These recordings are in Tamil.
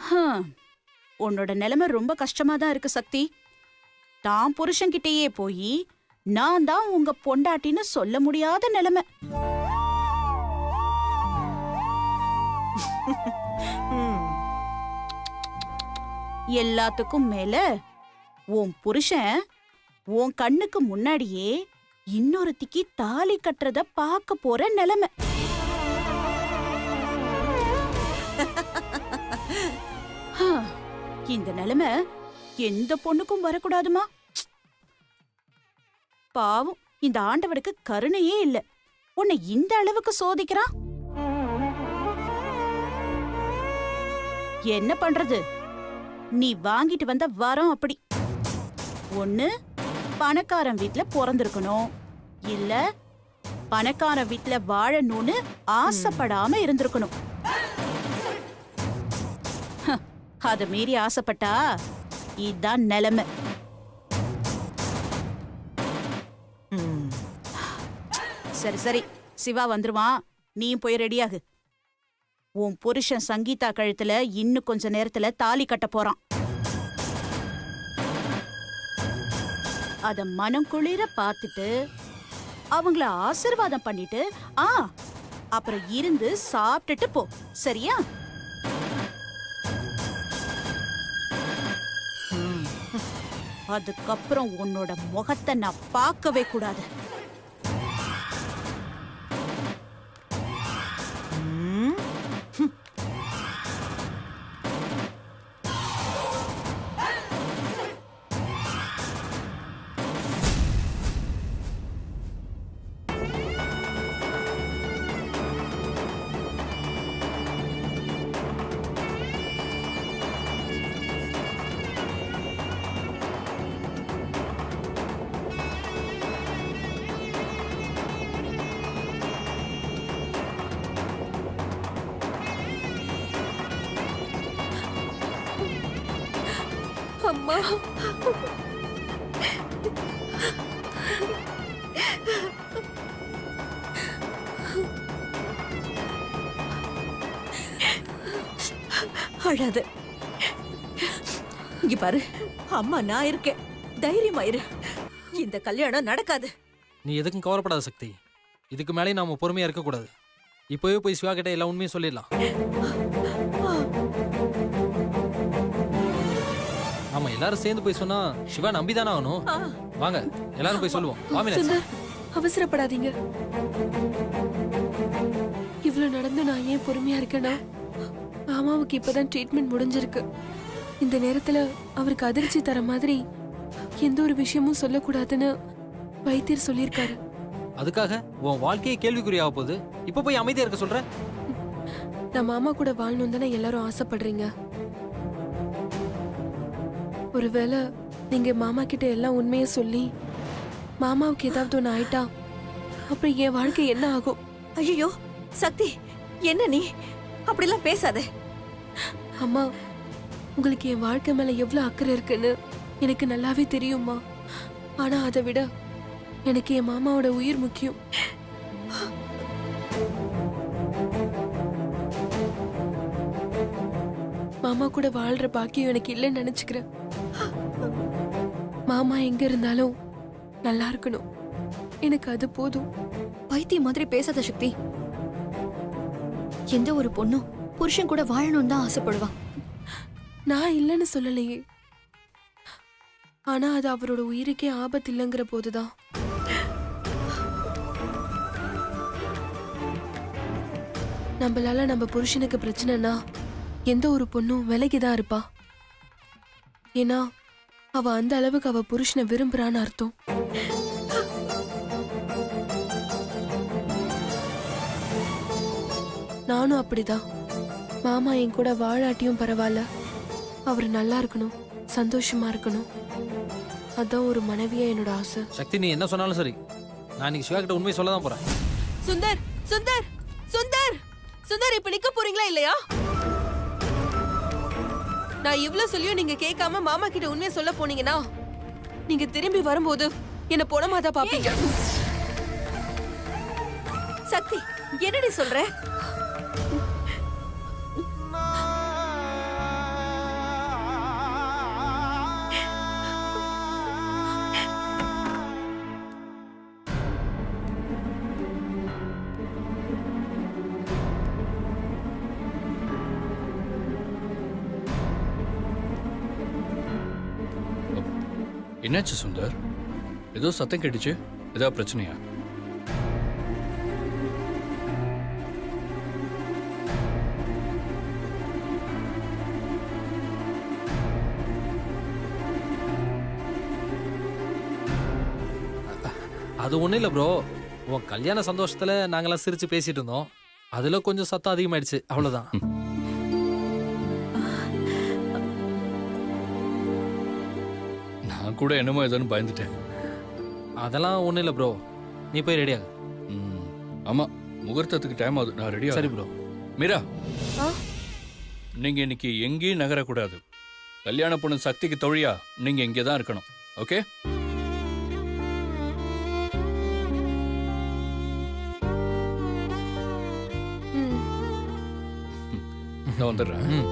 ஹம், உன்னோட நிலைமை ரொம்ப கஷ்டமா தான் இருக்கு சக்தி. தான் புருஷன்கிட்டயே போய் நான் தான் உங்க பொண்டாட்டின்னு சொல்ல முடியாத நிலைமை. எல்லாத்துக்கும் மேல உன் புருஷன் உன் கண்ணுக்கு முன்னாடியே இன்னொருத்திக்கு தாலி கட்டுறத பார்க்க போற நிலைமை. இந்த நிலைமை எந்த பொண்ணுக்கும் வரக்கூடாதுமா. பாவம், இந்த ஆண்டவருக்கு கருணையே இல்ல, உன்னை இந்த அளவுக்கு சோதிக்கிறான். என்ன பண்றது? நீ வாங்கிட்டு வந்த வரம் அப்படி. ஒண்ணு பணக்காரன் வீட்ல பிறந்திருக்கணும், இல்ல பணக்காரன் வீட்ல வாழணும்னு ஆசைப்படாம இருந்திருக்கணும். அத மீறி ஆசைப்பட்டா இதான் நிலைமை. சரி சரி, சிவா வந்துருவான், நீயும் போய் ரெடியாகு. உன் புருஷன் சங்கீதா கழுத்துல இன்னும் கொஞ்ச நேரத்துல தாலி கட்ட போறான். அத மனம் குளிர பார்த்துட்டு அவங்கள ஆசீர்வாதம் பண்ணிட்டு அப்புறம் இருந்து சாப்பிட்டுட்டு போ, சரியா? அதுக்கப்புறம் உன்னோட முகத்தை நான் பார்க்கவே கூடாது. அம்மா, அழாத. இங்க பாரு, அம்மா நான் இருக்கேன், தைரியமாயிரு. இந்த கல்யாணம் நடக்காது. நீ எதுக்கும் கவலைப்படாத சக்தி. இதுக்கு மேலே நாம பொறுமையா இருக்க கூடாது. இப்பவே போய் சிவா கிட்ட எல்லா உண்மையும் சொல்லிடலாம். ஆமா, எல்லாரும் சேர்ந்து போய் சொன்னா சிவா நம்பிதானே ஆகணும். வாங்க எல்லாரும் போய் சொல்லுவோம். சுந்தர், அவசரப்படாதீங்க. இவ்வளவு நடந்து நான் ஏன் பொறுமையா இருக்கேன்னா, மாமாவுக்கு இப்பதான் ட்ரீட்மெண்ட் முடிஞ்சிருக்கு. இந்த நேரத்துல அவருக்கு அதிர்ச்சி தர மாதிரி எந்த ஒரு விஷயமும் சொல்லக்கூடாதுன்னு வைத்தியர் சொல்லியிருக்காரு. அதுக்காக உன் வாழ்க்கையை கேள்விக்குறியாக போகுது. இப்ப போய் அமைதியா இருக்க சொல்ற? நான் மாமா கூட வாழணும் தானே எல்லாரும் ஆசைப்படுறீங்க. ஒருவேளை நீங்க மாமா கிட்ட எல்லாம் உண்மையை சொல்லி மாமாவுக்கு ஏதாவது ஒன்று ஆயிட்டா அப்புறம் என் வாழ்க்கை என்ன ஆகும்? ஐயோ சக்தி, என்ன நீ அப்படிலாம் பேசாத. அம்மா, உங்களுக்கு என் வாழ்க்கை மேல எவ்வளவு அக்கறை இருக்குன்னு எனக்கு நல்லாவே தெரியுமா. ஆனா அதை விட எனக்கு என் மாமாவோட உயிர் முக்கியம். மாமா கூட வாழ்ற பாக்கியம் எனக்கு இல்லைன்னு நினைச்சுக்கிறேன். மாமா எங்க இருந்தாலும் நல்லா இருக்கணும், எனக்கு அது போதும். பைத்தியம் மாதிரி பேசாத சக்தி. எந்த ஒரு பொண்ணும் புருஷன் கூட வாழணும்னு தான் ஆசைப்படுவா. நான் இல்லைன்னு சொல்லலையே, ஆனா அது அவரோட உயிருக்கே ஆபத்து இல்லைங்கிற போதுதான். நம்மளால நம்ம புருஷனுக்கு பிரச்சனைனா எந்த ஒரு பொண்ணும் விலகிதான் இருப்பா. ஏன்னா அவ அந்த அளவுக்கு அவ புருஷனை விரும்புறான்னு அர்த்தம். நானும் அப்படிதான். மாமா என் கூட வாழாட்டியும் பரவாயில்ல, அவர் நல்லா இருக்கணும், சந்தோஷமா இருக்கணும். அதான் ஒரு மனைவியா என்னோட ஆசை. சக்தி, நீ என்ன சொன்னாலும் சரி, நான் இன்னைக்கு சிவா கிட்ட உண்மையை சொல்ல தான் போறேன். சுந்தர், சுந்தர், சுந்தர், சுந்தர், இப்ப நிக்க போறீங்களா இல்லையா? நான் இவ்வளவு சொல்லியும் நீங்க கேட்காம மாமா கிட்ட உண்மையை சொல்ல போனீங்கன்னா நீங்க திரும்பி வரும்போது என்ன போனமாதான் பாப்பீங்க. சக்தி, என்னடி சொல்ற? என்னாச்சு சுந்தர்? ஏதோ சத்தம் கேட்டுச்சு. ஏதாவது பிரச்சனையா? அது ஒன்றும் இல்லை ப்ரோ. உன் கல்யாண சந்தோஷத்தில் நாங்களாம் சிரித்து பேசிட்டு இருந்தோம். அதில் கொஞ்சம் சத்தம் அதிகமாயிடுச்சு, அவ்வளோதான். நான் கூட என்னமோ ஏதோன்னு பயந்துட்டேன். அதெல்லாம் ஒன்றும் இல்லை ப்ரோ. நீ போய் ரெடியாகு. ஆமா, முகூர்த்தத்துக்கு டைம் ஆகுது. நான் ரெடியா. சரி ப்ரோ. மீரா, ஆ? நீங்க இன்னைக்கு எங்கேயும் நகரக்கூடாது. கல்யாண பொண்ணு சக்திக்கு தொழியா நீங்க இங்கே தான் இருக்கணும். ஓகே? ம். நான் வந்துடுறேன். ம்.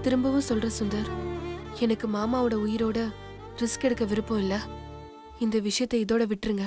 திரும்பவும் சொல்ற சுந்தர், எனக்கு மாமாவோட உயிரோட ரிஸ்க் எடுக்க விருப்பம் இல்ல. இந்த விஷயத்தை இதோட விட்டுருங்க.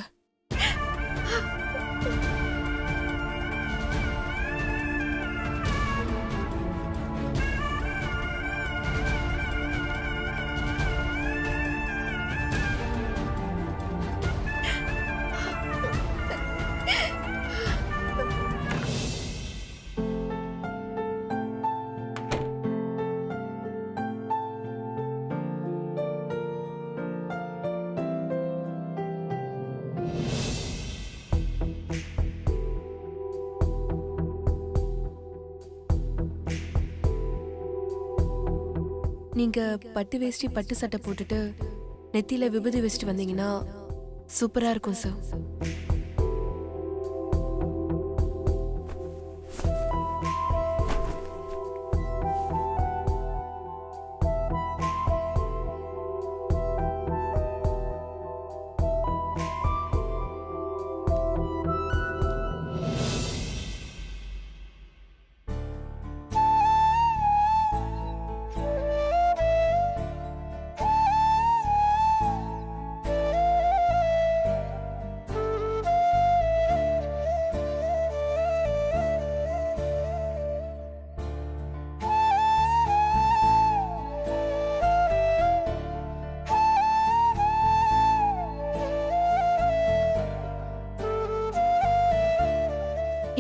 நீங்க பட்டு வேஷ்டி பட்டு சட்டை போட்டுட்டு நெத்தியில விபூதி வச்சுட்டு வந்தீங்கன்னா சூப்பரா இருக்கும் சார்.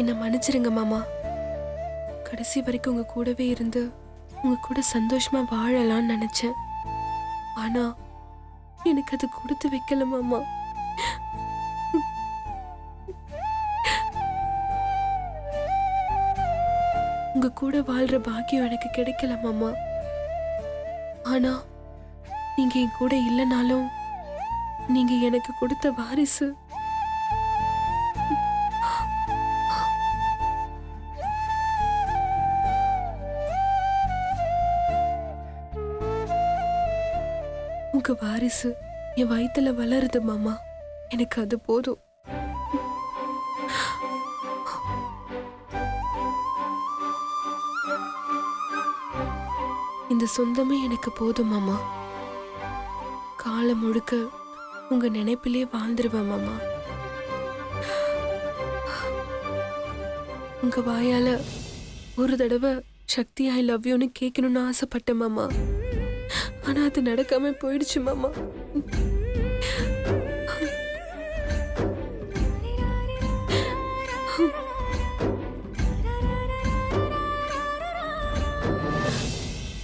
என்ன மன்னிச்சிருங்க மாமா. கடைசி வரைக்கும் உங்க கூடவே இருந்து உங்க கூட சந்தோஷமா வாழலாம்னு நினைச்சேன். ஆனா எனக்கு அது கொடுத்து வைக்கல மாமா. உங்க கூட வாழ்ற பாக்கியம் எனக்கு கிடைக்கல மாமா. ஆனா நீங்க என் கூட இல்லைனாலும் நீங்க எனக்கு கொடுத்த வாரிசு. உங்க வாரிசு என் வயித்துல வளருது மாமா. எனக்கு அது போதும். இந்த சொந்தமே எனக்கு போதும் மாமா. காலம் முழுக்க உங்க நினைப்பிலே வாழ்ந்துருவேன் மாமா. உங்க வாயால ஒரு தடவை சக்தி ஐ லவ் யூன்னு கேட்கணும்னு ஆசைப்பட்டேன் மாமா. ஆனா அது நடக்காம போயிடுச்சு மாமா.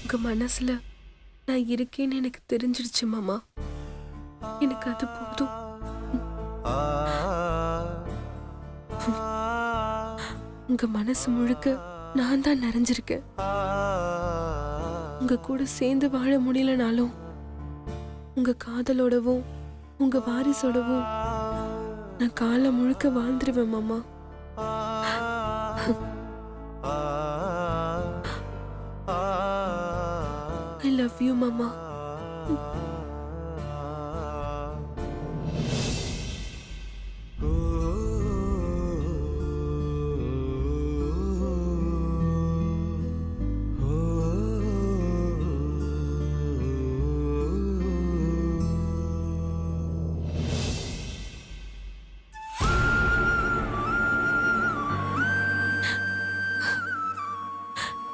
உங்க மனசுல நான் இருக்கேன்னு எனக்கு தெரிஞ்சிடுச்சு மாமா. எனக்கு அது போதும். உங்க மனசு முழுக்க நான் தான் நிறைஞ்சிருக்கேன். உங்க கூட சேர்ந்து வாழ முடியலனாலும் உங்க காதலோடவும் உங்க வாரிசோடவும் நான் காலம் முழுக்க வாழ்ந்துருவேன் மாமா. ஐ லவ் யூ மாமா.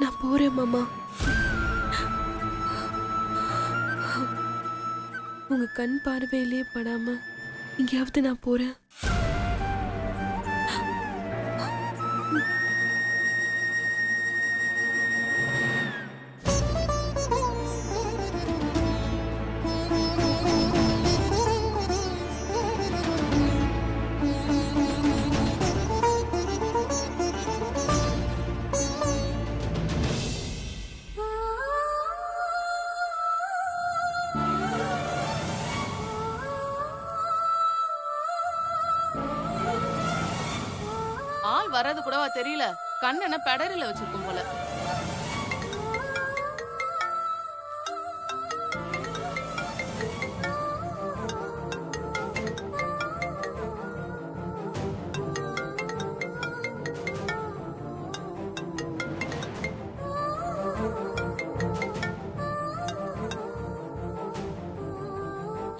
நான் போறேன் மாமா. உங்க கண் பார்வையிலே படாம எங்கேயாவது நான் போறேன். ஆள் வர்றது கூடவா தெரியல. கண் என்ன பெடரில வச்சிருக்கும் போல.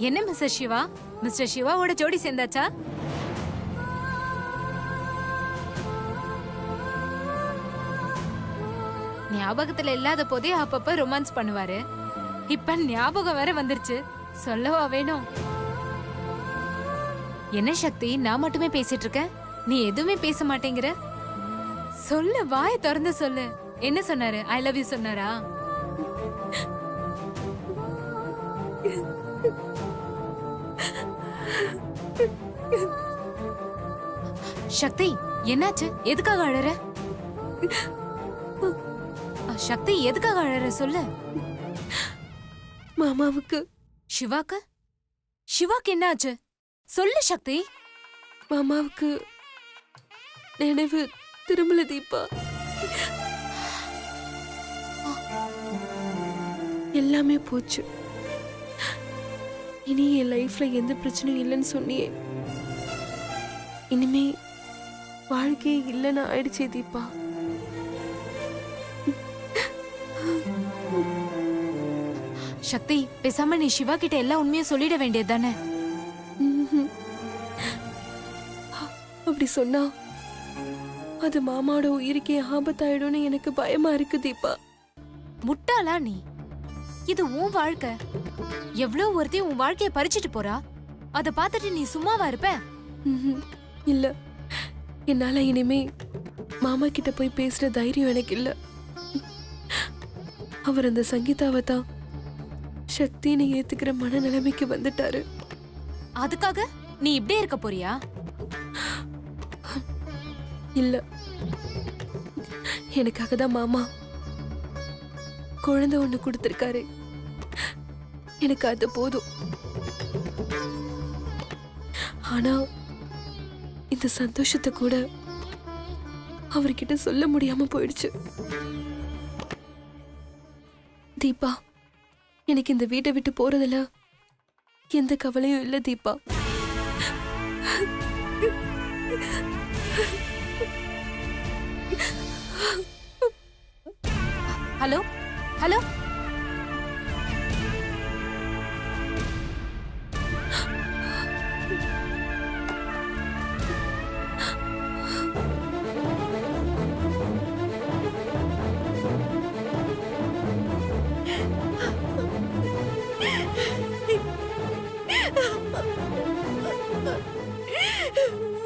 என்ன மிஸ்டர் சிவா, மிஸ்டர் சிவாவோட ஜோடி சேர்ந்தாச்சா? ஞாபகத்துல இல்லாத போதே அப்பப்ப ரொமான்ஸ் பண்ணுவாரு. இப்ப ஞாபகம் வேற வந்துருச்சு, சொல்லவா வேணும்? என்ன சக்தி, நான் மட்டுமே பேசிட்டு இருக்கேன், நீ எதுவுமே பேச மாட்டேங்கிற? சொல்லு, வாயை திறந்து சொல்லு. என்ன சொன்னாரு? ஐ லவ் யூ சொன்னாரா? சக்தி, என்னாச்சு? எதுக்காக அழற? சக்தி, எதுக்காக அழற சொல்லு. மாமாவுக்கு. சிவாக்கு? சிவாக்கு என்னாச்சு சொல்லு சக்தி. மாமாவுக்கு நினைவு திரும்பல தீபா. எல்லாமே போச்சு. இனி என் லைஃப்ல எந்த பிரச்சனையும் இல்லைன்னு சொன்னியே, இனிமே வாழ்க்கையே இல்லைன்னு ஆயிடுச்சே தீபா. சக்தி, பேசாம நீ சிவா கிட்ட எல்லா உண்மையும் சொல்லிட வேண்டியது தானே? அப்படி சொன்னா அது மாமாவோட உயிருக்கே ஆபத்தாயிடும்னு எனக்கு பயமா இருக்கு தீபா. முட்டாளா நீ? இது உன் வாழ்க்கை. எவ்வளவு ஒருத்தி உன் வாழ்க்கைய பறிச்சிட்டு போறா, அத பார்த்துட்டு நீ சும்மாவா இருப்ப? இல்ல, என்னால இனிமே மாமா கிட்ட போய் பேசுற தைரியம் எனக்கு இல்ல. அவர் அந்த சங்கீதாவை தான் சக்தின்னு ஏத்துக்கிற மனநிலைமைக்கு வந்துட்டாரு. அதுக்காக நீ இப்படியே இருக்க போறியா? இல்ல, எனக்காக தான் மாமா குழந்தை ஒண்ணு கொடுத்திருக்காரு. எனக்கு அது போதும். ஆனா இந்த சந்தோஷத்தை கூட அவர்கிட்ட சொல்ல முடியாம போயிடுச்சு. தீபா, எனக்கு இந்த வீட்டை விட்டு போறதுல எந்த கவலையும் இல்ல தீபா. ஹலோ ஹலோ,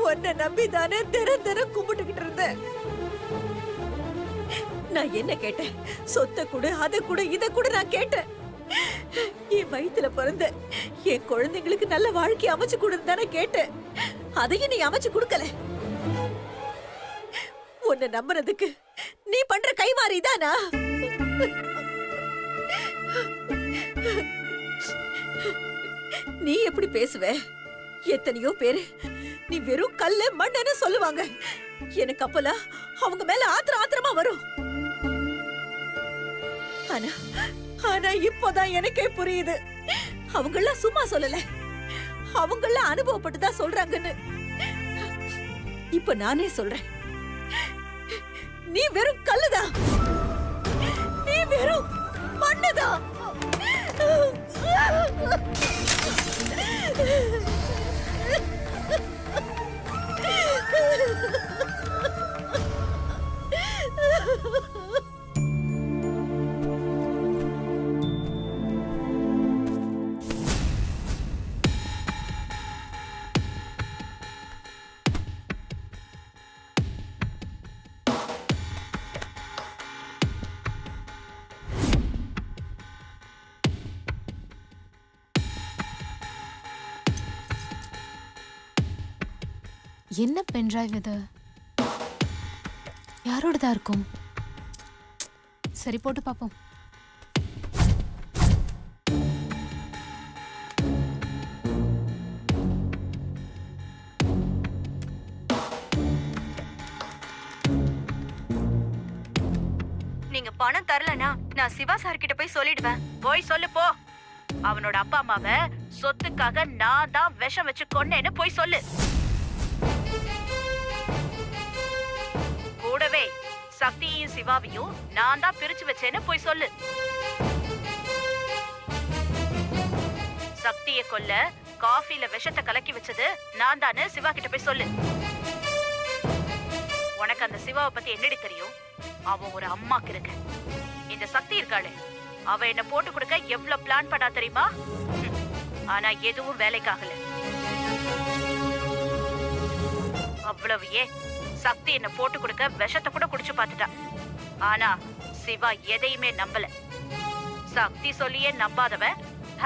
உன்னை நம்பிதானே தினம் தினம் கும்பிட்டுக்கிட்டு இருந்தேன். நான் என்ன கேட்டேன்? சொத்தை கூட, அதை கூட, இதை கூட நான் கேட்டேன். என் வயித்துல பிறந்த என் குழந்தைங்களுக்கு நல்ல வாழ்க்கை அமைச்சு கொடுன்னு தானே கேட்டேன். அதையும் நீ அமைச்சு கொடுக்கல. உன்னை நம்புறதுக்கு நீ பண்ற கைமாறிதானா? நீ எப்படி பேசுவ? எத்தனையோ பேரு நீ வெறும் கல்ல மண்ணுன்னு சொல்லுவாங்க. எனக்கு அப்பலாம் அவங்க மேல ஆத்திரமா வரும். ஆனா ஆனா இப்போதான் எனக்கே புரியுது, அவங்கெல்லாம் சும்மா சொல்லல, அவங்கெல்லாம் அனுபவப்பட்டு தான் சொல்றாங்கன்னு. இப்ப நானே சொல்றேன், நீ வெறும் கல்லுதான், நீ வெறும் மண்ணுதான். என்ன பென்டிரைவ் இது? யாரோடதா இருக்கும்? சரி, போட்டு பாப்போம். நீங்க பணம் தரலனா நான் சிவா சார் கிட்ட போய் சொல்லிடுவேன். போய் சொல்லு போ. அவனோட அப்பா அம்மாவை சொத்துக்காக நான் தான் விஷம் வச்சு கொன்னேன்னு போய் சொல்லு. கூடவே சக்தியையும் சிவாவையும் நான் தான் பிரிச்சு வச்சேன்னு போய் சொல்லு. சக்தியை கொல்ல காஃபில விஷத்தை கலக்கி வச்சது நான் தானே சிவா கிட்ட போய் சொல்லு. உனக்கு அந்த சிவாவை பத்தி என்னடி தெரியும்? அவன் ஒரு அம்மாக்கு இருக்க. இந்த சக்தி இருக்காளே, அவ என்ன போட்டு கொடுக்க எவ்வளவு பிளான் பண்ணா தெரியுமா? ஆனா எதுவும் வேலைக்காகல. அவ்வளவு ஏன் சக்தி என்ன போட்டு கொடுக்க விஷத்தை கூட குடிச்சு பார்த்துட்டா. ஆனா சிவா எதையுமே நம்பல. சக்தி சொல்லியே நம்பாதவன்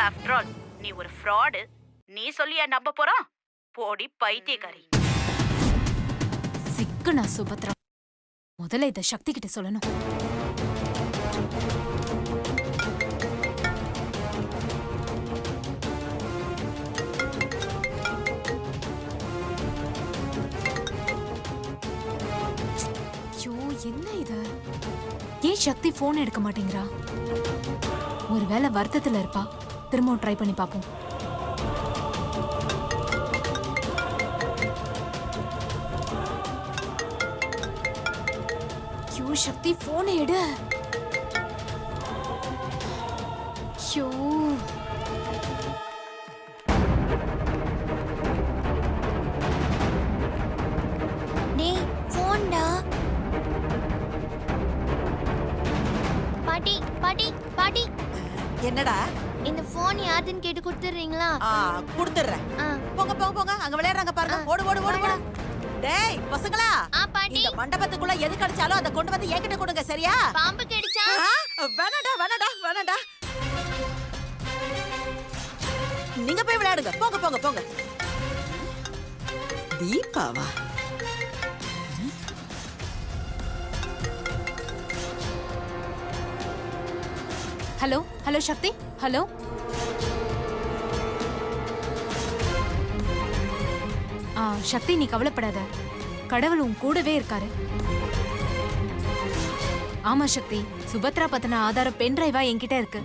ஆஃப்டர் ஆல் நீ ஒரு ஃப்ராடு. நீ சொல்லியே நம்ப போறான்? போடி பைத்தியக்காரி. சிக்கனா சுபத்ரா, முதல்ல இத சக்தி கிட்ட சொல்லணும். ஐயோ, என்ன இது? ஏன் சக்தி போன் எடுக்க மாட்டேங்கிறா? ஒருவேளை வருத்தத்துல இருப்பா. திரும்பவும் ட்ரை பண்ணி பாப்போம். ஐயோ சக்தி, போனை எடு. ஐயோ, டேய் போன்டா. பாட்டி பாட்டி பாட்டி, என்னடா? இந்த போன் யாருன்னு கேட்டு கொடுத்துறீங்களா? குடுத்துறேன். ஆ. போங்க போங்க போங்க, அங்க விளையாடுறாங்க பாருங்க. ஓடு ஓடு ஓடு ஓடு. டேய் பசங்களா, பாட்டி, இந்த மண்டபத்துக்குள்ள எது கிடைச்சாலும் அதை கொண்டு வந்து என்கிட்ட கொடுங்க, சரியா? பாம்பு கடிச்சா? வேணாடா வேணாடா வேணாடா. நீங்க போய் விளையாடுங்க. போங்க போங்க போங்க. தீபாவா? ஹலோ ஹலோ சக்தி, ஹலோ. சக்தி, நீ கவலைப்படாத. கடவுள் உன் கூடவே இருக்காரு. ஆமா சக்தி, சுபத்ரா பத்தின ஆதாரம் பென்டிரைவா என்கிட்ட இருக்கு.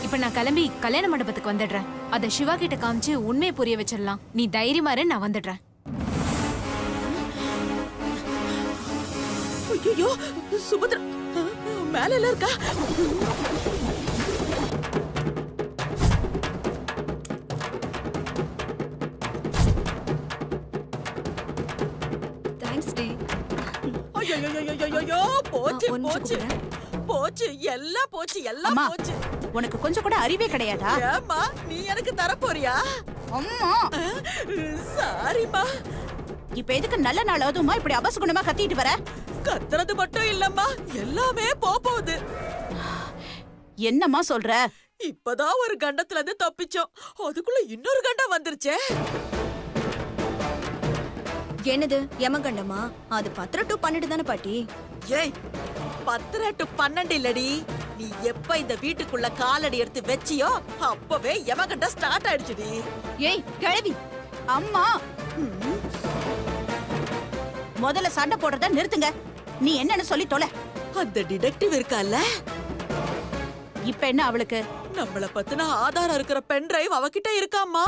இப்ப நான் கிளம்பி கல்யாண மண்டபத்துக்கு வந்துடுறேன். அத சிவா கிட்ட காமிச்சு உண்மையை புரிய வச்சிடலாம். நீ தைரியமா இரு, நான் வந்துடுறேன். ஐயோ, சுபத்ரா மேல எல்லாம் இருக்கா? தேங்க்ஸ் டி. ஐயோ, போச்சு போச்சு போச்சு, எல்லாம் போச்சு எல்லாம் அம்மா, போச்சு. உனக்கு கொஞ்சம் கூட அறிவே கிடையாதா? ஏம்மா, நீ எனக்கு தர போறியா? அம்மா, சாரிம்மா. இப்ப எதுக்கு நல்ல நாள் அதுமா இப்படி அபசகுணமா கத்திட்டு வர? கத்துறது மட்டும் இல்லம்மா, எல்லாமே போகுது. என்னம்மா சொல்ற? இப்பதான் ஒரு கண்டத்துல இருந்து தப்பிச்சோம், அதுக்குள்ள இன்னொரு கண்டம் வந்துருச்சே. என்னது யமகண்டமா? அது 10 to 12 தானே பாட்டி? ஏய், 10 to 12 இல்லடி. நீ எப்ப இந்த வீட்டுக்குள்ள காலடி எடுத்து வெச்சியோ அப்பவே யமகண்டம் ஸ்டார்ட் ஆயிடுச்சுடி. ஏய் கிழவி, அம்மா முதல்ல சண்டை போடுறத நிறுத்துங்க. நீ என்னன்னு சொல்லி தொலை. அந்த டிடெக்டிவ் இருக்கால, இப்ப என்ன அவளுக்கு? நம்மள பத்தின ஆதாரம் இருக்கிற பென் டிரைவ் அவகிட்ட இருக்காமா.